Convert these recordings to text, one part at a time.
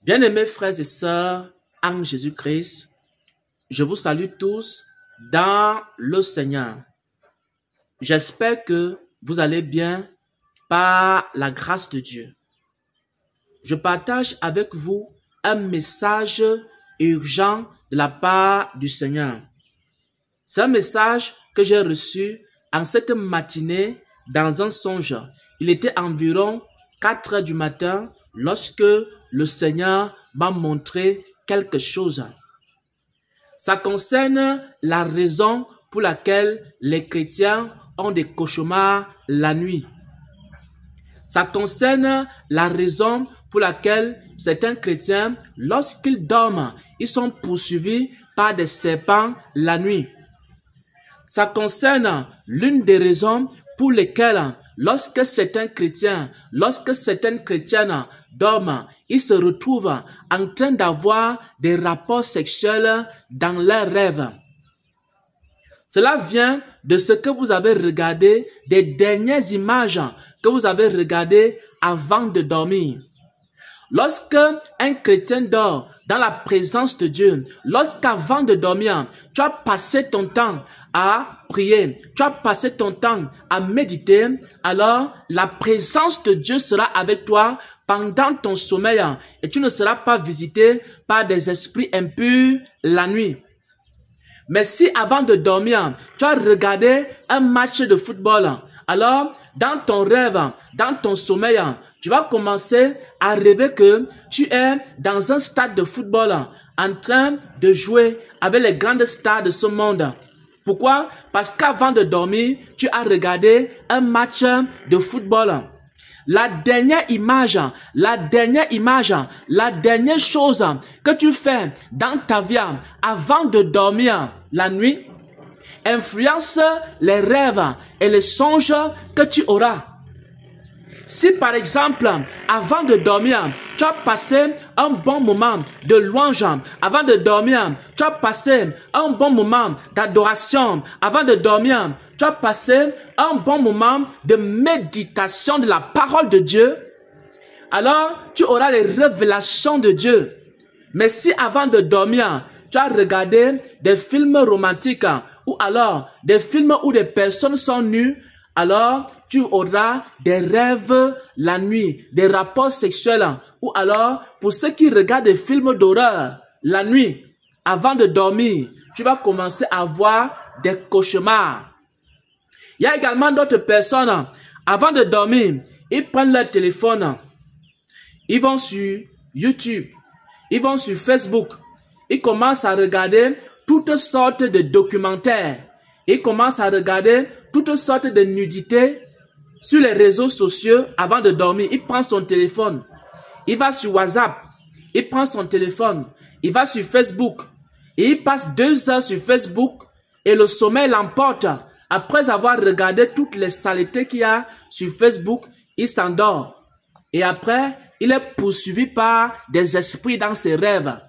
Bien-aimés frères et sœurs en Jésus-Christ, je vous salue tous dans le Seigneur. J'espère que vous allez bien par la grâce de Dieu. Je partage avec vous un message urgent de la part du Seigneur. C'est un message que j'ai reçu en cette matinée dans un songe. Il était environ 4 heures du matin lorsque le Seigneur m'a montré quelque chose. Ça concerne la raison pour laquelle les chrétiens ont des cauchemars la nuit. Ça concerne la raison pour laquelle certains chrétiens, lorsqu'ils dorment, ils sont poursuivis par des serpents la nuit. Ça concerne l'une des raisons pour lesquelles, lorsque certains chrétiens, lorsque certaines chrétiennes dorment, ils se retrouvent en train d'avoir des rapports sexuels dans leurs rêves. Cela vient de ce que vous avez regardé, des dernières images que vous avez regardées avant de dormir. Lorsque un chrétien dort dans la présence de Dieu, lorsqu'avant de dormir, tu as passé ton temps à prier, tu as passé ton temps à méditer, alors la présence de Dieu sera avec toi pendant ton sommeil et tu ne seras pas visité par des esprits impurs la nuit. Mais si avant de dormir, tu as regardé un match de football, alors dans ton rêve, dans ton sommeil, tu vas commencer à rêver que tu es dans un stade de football en train de jouer avec les grandes stars de ce monde. Pourquoi? Parce qu'avant de dormir, tu as regardé un match de football. La dernière image, la dernière chose que tu fais dans ta vie avant de dormir la nuit influence les rêves et les songes que tu auras. Si par exemple, avant de dormir, tu as passé un bon moment de louange, avant de dormir, tu as passé un bon moment d'adoration, avant de dormir, tu as passé un bon moment de méditation de la parole de Dieu, alors tu auras les révélations de Dieu. Mais si avant de dormir, tu as regardé des films romantiques ou alors des films où des personnes sont nues, alors tu auras des rêves la nuit, des rapports sexuels. Ou alors, pour ceux qui regardent des films d'horreur la nuit, avant de dormir, tu vas commencer à avoir des cauchemars. Il y a également d'autres personnes, avant de dormir, ils prennent leur téléphone, ils vont sur YouTube, ils vont sur Facebook, ils commencent à regarder toutes sortes de documentaires. Il commence à regarder toutes sortes de nudités sur les réseaux sociaux avant de dormir. Il prend son téléphone, il va sur WhatsApp, il prend son téléphone, il va sur Facebook et il passe 2 heures sur Facebook et le sommeil l'emporte. Après avoir regardé toutes les saletés qu'il y a sur Facebook, il s'endort. Et après, il est poursuivi par des esprits dans ses rêves.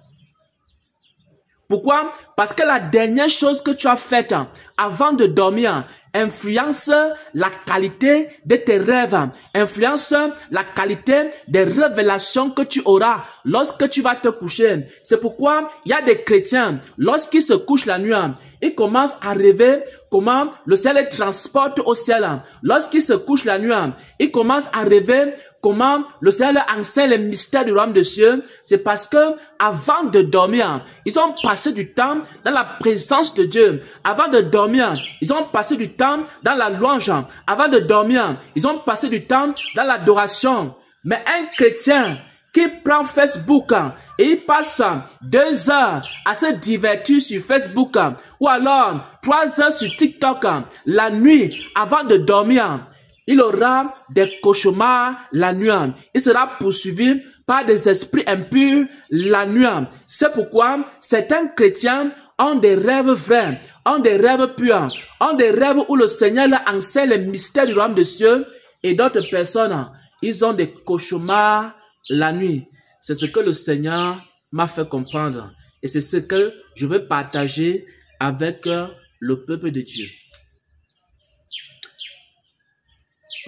Pourquoi? Parce que la dernière chose que tu as faite avant de dormir influence la qualité de tes rêves, influence la qualité des révélations que tu auras lorsque tu vas te coucher. C'est pourquoi il y a des chrétiens, lorsqu'ils se couchent la nuit, ils commencent à rêver comment le ciel les transporte au ciel. Lorsqu'ils se couchent la nuit, ils commencent à rêver comment le Seigneur enseigne les mystères du royaume de Dieu. C'est parce que avant de dormir, ils ont passé du temps dans la présence de Dieu. Avant de dormir, ils ont passé du temps dans la louange. Avant de dormir, ils ont passé du temps dans l'adoration. Mais un chrétien qui prend Facebook et il passe 2 heures à se divertir sur Facebook ou alors 3 heures sur TikTok la nuit avant de dormir, il aura des cauchemars la nuit. Il sera poursuivi par des esprits impurs la nuit. C'est pourquoi certains chrétiens ont des rêves vrais, ont des rêves purs, ont des rêves où le Seigneur leur enseigne les mystères du royaume de Dieu. Et d'autres personnes, ils ont des cauchemars la nuit. C'est ce que le Seigneur m'a fait comprendre. Et c'est ce que je veux partager avec le peuple de Dieu.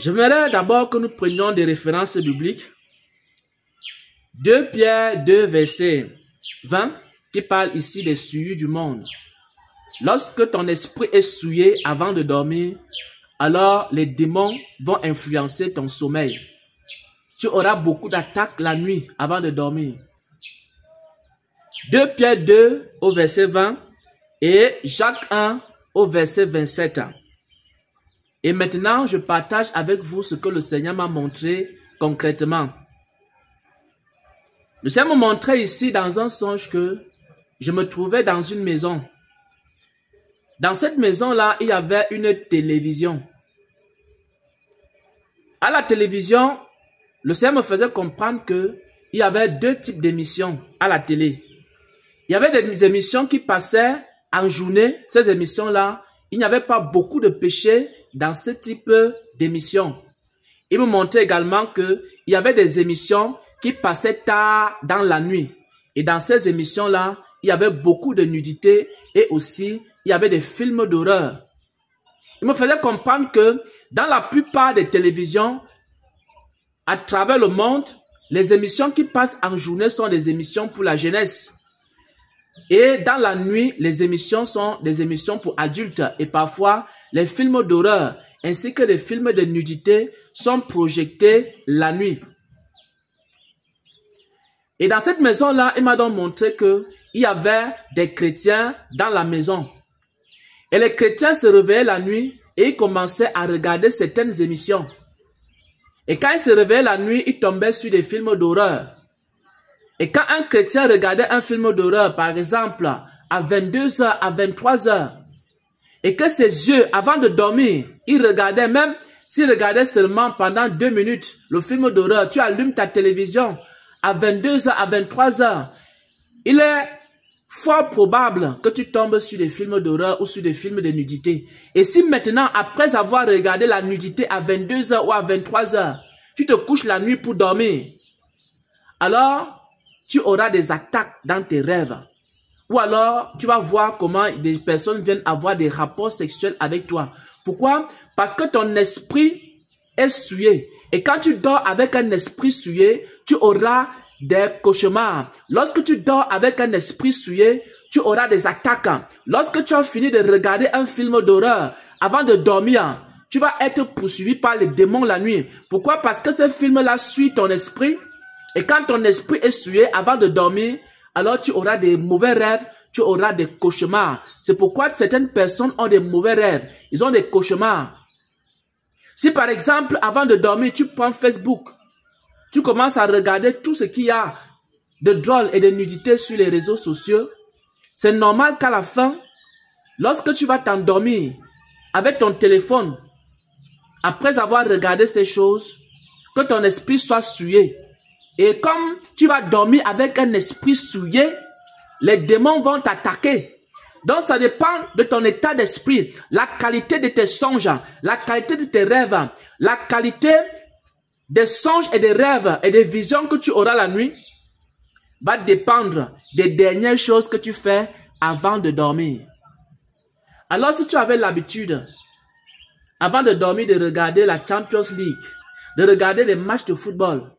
J'aimerais d'abord que nous prenions des références bibliques. 2 Pierre 2, verset 20, qui parle ici des souillures du monde. Lorsque ton esprit est souillé avant de dormir, alors les démons vont influencer ton sommeil. Tu auras beaucoup d'attaques la nuit avant de dormir. 2 Pierre 2 au verset 20 et Jacques 1 au verset 27. Et maintenant, je partage avec vous ce que le Seigneur m'a montré concrètement. Le Seigneur m'a montré ici dans un songe que je me trouvais dans une maison. Dans cette maison-là, il y avait une télévision. À la télévision, le Seigneur me faisait comprendre qu'il y avait 2 types d'émissions à la télé. Il y avait des émissions qui passaient en journée. Ces émissions-là, il n'y avait pas beaucoup de péchés dans ce type d'émissions. Il me montrait également qu'il y avait des émissions qui passaient tard dans la nuit. Et dans ces émissions-là, il y avait beaucoup de nudité et aussi, il y avait des films d'horreur. Il me faisait comprendre que dans la plupart des télévisions, à travers le monde, les émissions qui passent en journée sont des émissions pour la jeunesse. Et dans la nuit, les émissions sont des émissions pour adultes. Et parfois, les films d'horreur ainsi que les films de nudité sont projetés la nuit. Et dans cette maison-là, il m'a donc montré qu'il y avait des chrétiens dans la maison. Et les chrétiens se réveillaient la nuit et ils commençaient à regarder certaines émissions. Et quand ils se réveillaient la nuit, ils tombaient sur des films d'horreur. Et quand un chrétien regardait un film d'horreur, par exemple, à 22h, à 23h, et que ses yeux, avant de dormir, il regardait, même s'il regardait seulement pendant 2 minutes le film d'horreur, tu allumes ta télévision à 22h, à 23h, il est fort probable que tu tombes sur des films d'horreur ou sur des films de nudité. Et si maintenant, après avoir regardé la nudité à 22h ou à 23h, tu te couches la nuit pour dormir, alors tu auras des attaques dans tes rêves. Ou alors, tu vas voir comment des personnes viennent avoir des rapports sexuels avec toi. Pourquoi? Parce que ton esprit est souillé. Et quand tu dors avec un esprit souillé, tu auras des cauchemars. Lorsque tu dors avec un esprit souillé, tu auras des attaques. Lorsque tu as fini de regarder un film d'horreur, avant de dormir, tu vas être poursuivi par les démons la nuit. Pourquoi? Parce que ce film-là suit ton esprit. Et quand ton esprit est souillé avant de dormir, alors tu auras des mauvais rêves, tu auras des cauchemars. C'est pourquoi certaines personnes ont des mauvais rêves. Ils ont des cauchemars. Si par exemple, avant de dormir, tu prends Facebook, tu commences à regarder tout ce qu'il y a de drôle et de nudité sur les réseaux sociaux, c'est normal qu'à la fin, lorsque tu vas t'endormir avec ton téléphone, après avoir regardé ces choses, que ton esprit soit souillé. Et comme tu vas dormir avec un esprit souillé, les démons vont t'attaquer. Donc ça dépend de ton état d'esprit, la qualité de tes songes, la qualité de tes rêves, la qualité des songes et des rêves et des visions que tu auras la nuit va dépendre des dernières choses que tu fais avant de dormir. Alors si tu avais l'habitude, avant de dormir, de regarder la Champions League, de regarder les matchs de football,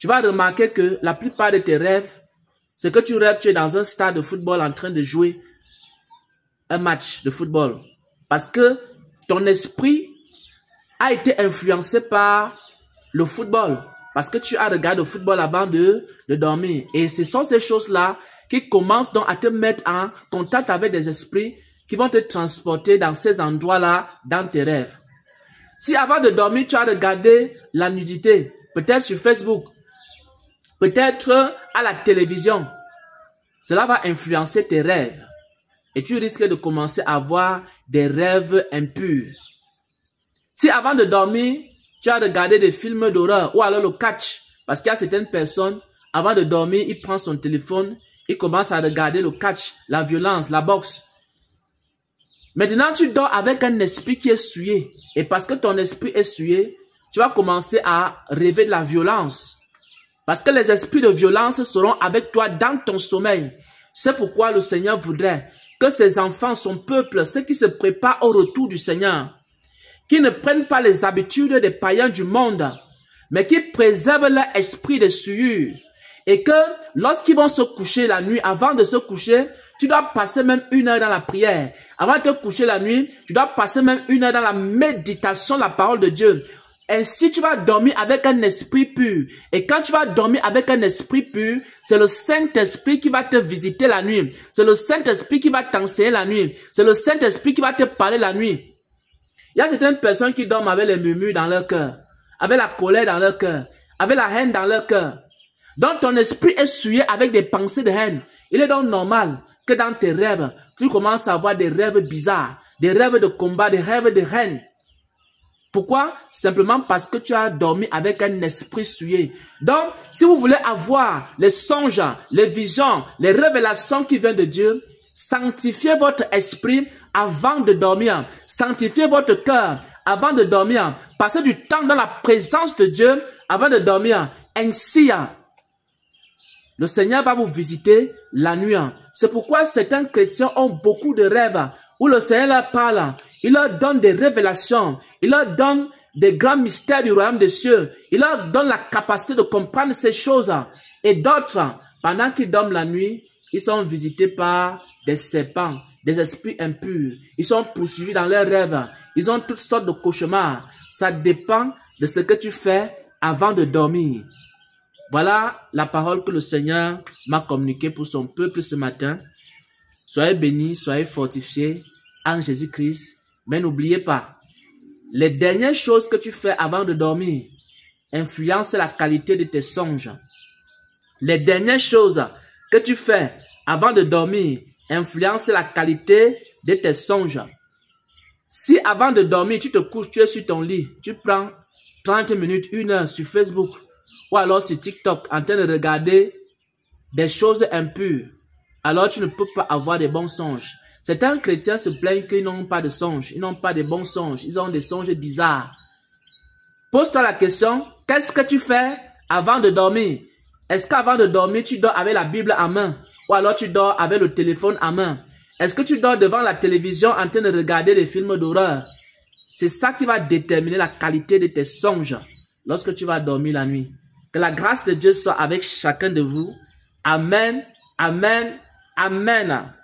tu vas remarquer que la plupart de tes rêves, c'est que tu rêves, tu es dans un stade de football en train de jouer un match de football. Parce que ton esprit a été influencé par le football. Parce que tu as regardé le football avant de dormir. Et ce sont ces choses-là qui commencent donc à te mettre en contact avec des esprits qui vont te transporter dans ces endroits-là, dans tes rêves. Si avant de dormir, tu as regardé la nudité, peut-être sur Facebook, peut-être à la télévision, cela va influencer tes rêves. Et tu risques de commencer à avoir des rêves impurs. Si avant de dormir, tu as regardé des films d'horreur ou alors le catch, parce qu'il y a certaines personnes, avant de dormir, ils prennent son téléphone, ils commencent à regarder le catch, la violence, la boxe. Maintenant, tu dors avec un esprit qui est souillé. Et parce que ton esprit est souillé, tu vas commencer à rêver de la violence. Parce que les esprits de violence seront avec toi dans ton sommeil. C'est pourquoi le Seigneur voudrait que ses enfants, son peuple, ceux qui se préparent au retour du Seigneur, qui ne prennent pas les habitudes des païens du monde, mais qui préservent leur esprit de souillure, Et que lorsqu'ils vont se coucher la nuit, avant de se coucher, tu dois passer même 1 heure dans la prière. Avant de te coucher la nuit, tu dois passer même 1 heure dans la méditation de la parole de Dieu. Ainsi, tu vas dormir avec un esprit pur. Et quand tu vas dormir avec un esprit pur, c'est le Saint-Esprit qui va te visiter la nuit. C'est le Saint-Esprit qui va t'enseigner la nuit. C'est le Saint-Esprit qui va te parler la nuit. Il y a certaines personnes qui dorment avec les murmures dans leur cœur, avec la colère dans leur cœur, avec la haine dans leur cœur. Donc ton esprit est souillé avec des pensées de haine. Il est donc normal que dans tes rêves, tu commences à avoir des rêves bizarres, des rêves de combat, des rêves de haine. Pourquoi? Simplement parce que tu as dormi avec un esprit souillé. Donc, si vous voulez avoir les songes, les visions, les révélations qui viennent de Dieu, sanctifiez votre esprit avant de dormir. Sanctifiez votre cœur avant de dormir. Passez du temps dans la présence de Dieu avant de dormir. Ainsi, le Seigneur va vous visiter la nuit. C'est pourquoi certains chrétiens ont beaucoup de rêves où le Seigneur leur parle. Il leur donne des révélations. Il leur donne des grands mystères du royaume des cieux. Il leur donne la capacité de comprendre ces choses. Et d'autres, pendant qu'ils dorment la nuit, ils sont visités par des serpents, des esprits impurs. Ils sont poursuivis dans leurs rêves. Ils ont toutes sortes de cauchemars. Ça dépend de ce que tu fais avant de dormir. Voilà la parole que le Seigneur m'a communiquée pour son peuple ce matin. Soyez bénis, soyez fortifiés en Jésus-Christ. Mais n'oubliez pas, les dernières choses que tu fais avant de dormir influencent la qualité de tes songes. Les dernières choses que tu fais avant de dormir influencent la qualité de tes songes. Si avant de dormir, tu te couches, tu es sur ton lit, tu prends 30 minutes, 1 heure sur Facebook ou alors sur TikTok en train de regarder des choses impures, alors tu ne peux pas avoir de bons songes. Certains chrétiens se plaignent qu'ils n'ont pas de songes, ils n'ont pas de bons songes, ils ont des songes bizarres. Pose-toi la question, qu'est-ce que tu fais avant de dormir? Est-ce qu'avant de dormir, tu dors avec la Bible en main? Ou alors tu dors avec le téléphone en main? Est-ce que tu dors devant la télévision en train de regarder des films d'horreur? C'est ça qui va déterminer la qualité de tes songes lorsque tu vas dormir la nuit. Que la grâce de Dieu soit avec chacun de vous. Amen, amen, amen.